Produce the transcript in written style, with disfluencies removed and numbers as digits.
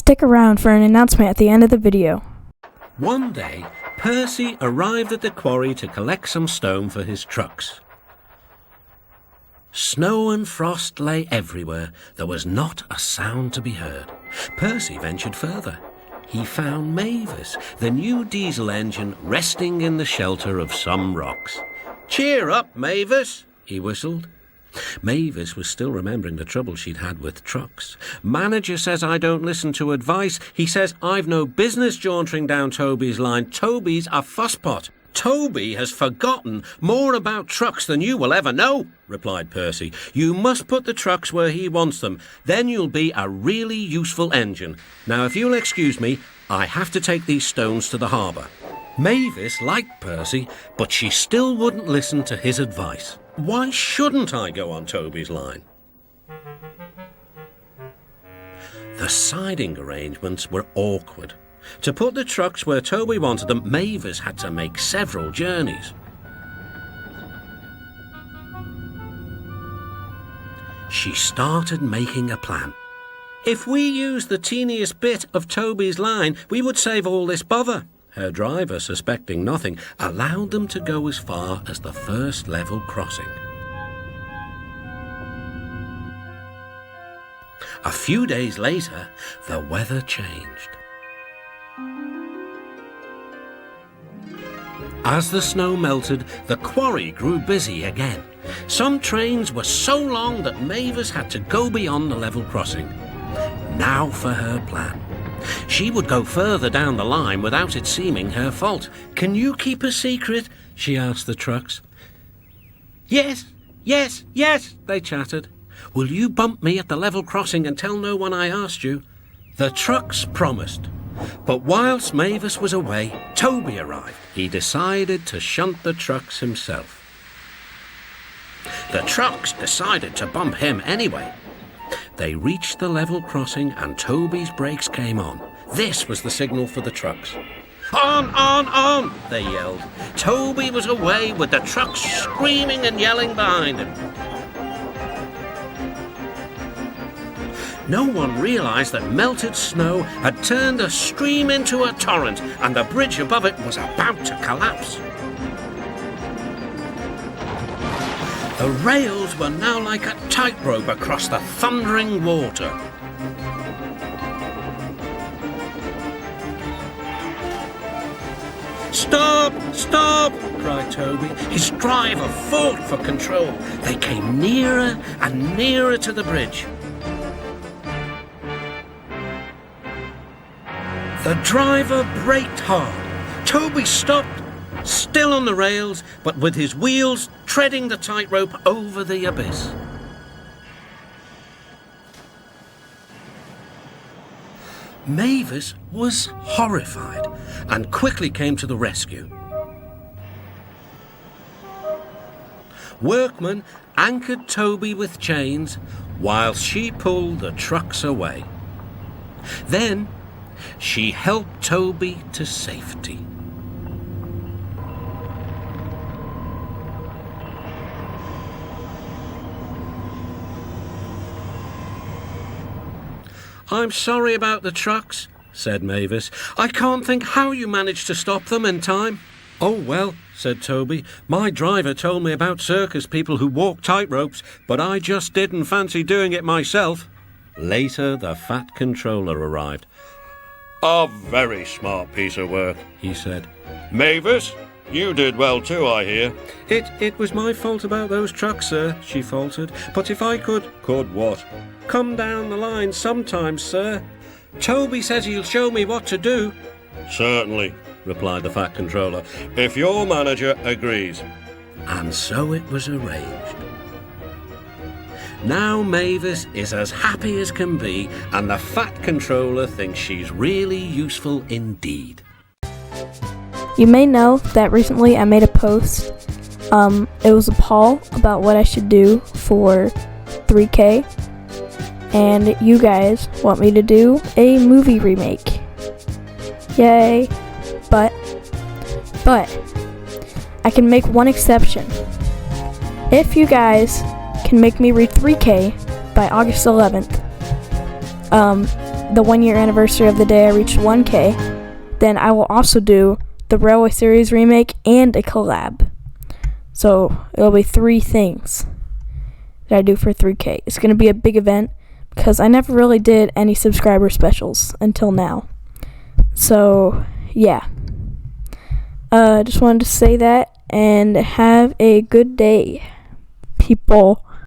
Stick around for an announcement at the end of the video. One day, Percy arrived at the quarry to collect some stone for his trucks. Snow and frost lay everywhere. There was not a sound to be heard. Percy ventured further. He found Mavis, the new diesel engine, resting in the shelter of some rocks. "Cheer up, Mavis," he whistled. Mavis was still remembering the trouble she'd had with trucks. "Manager says I don't listen to advice. He says I've no business jauntering down Toby's line. Toby's a fusspot." "Toby has forgotten more about trucks than you will ever know," replied Percy. "You must put the trucks where he wants them. Then you'll be a really useful engine. Now, if you'll excuse me, I have to take these stones to the harbour." Mavis liked Percy, but she still wouldn't listen to his advice. "Why shouldn't I go on Toby's line?" The siding arrangements were awkward. To put the trucks where Toby wanted them, Mavis had to make several journeys. She started making a plan. "If we use the teeniest bit of Toby's line, we would save all this bother." Her driver, suspecting nothing, allowed them to go as far as the first level crossing. A few days later, the weather changed. As the snow melted, the quarry grew busy again. Some trains were so long that Mavis had to go beyond the level crossing. Now for her plan. She would go further down the line without it seeming her fault. "Can you keep a secret?" she asked the trucks. Yes, they chattered. "Will you bump me at the level crossing and tell no one I asked you?" The trucks promised. But whilst Mavis was away, Toby arrived. He decided to shunt the trucks himself. The trucks decided to bump him anyway. They reached the level crossing and Toby's brakes came on. This was the signal for the trucks. On, they yelled. Toby was away with the trucks screaming and yelling behind him. No one realised that melted snow had turned a stream into a torrent and the bridge above it was about to collapse. The rails were now like a tightrope across the thundering water. Stop, cried Toby. His driver fought for control. They came nearer and nearer to the bridge. The driver braked hard. Toby stopped, still on the rails, but with his wheels treading the tightrope over the abyss. Mavis was horrified and quickly came to the rescue. Workmen anchored Toby with chains while she pulled the trucks away. Then she helped Toby to safety. I'm sorry about the trucks, said Mavis. I can't think how you managed to stop them in time. Oh, well, said Toby. My driver told me about circus people who walk tightropes, but I just didn't fancy doing it myself. Later, the Fat Controller arrived. A very smart piece of work, he said. Mavis, you did well too, I hear. It was my fault about those trucks, sir, she faltered. But if I could... Could what? Come down the line sometime, sir. Toby says he'll show me what to do. Certainly, replied the Fat Controller, if your manager agrees. And so it was arranged. Now Mavis is as happy as can be, and the Fat Controller thinks she's really useful indeed. You may know that recently I made a post. It was a poll about what I should do for 3K. And you guys want me to do a movie remake. Yay. But I can make one exception. If you guys can make me reach 3K by August 11th, the 1 year anniversary of the day I reached 1K, then I will also do the Railway Series remake and a collab. So it'll be 3 things that I do for 3K. It's going to be a big event because I never really did any subscriber specials until now. So yeah, just wanted to say that, and have a good day, people.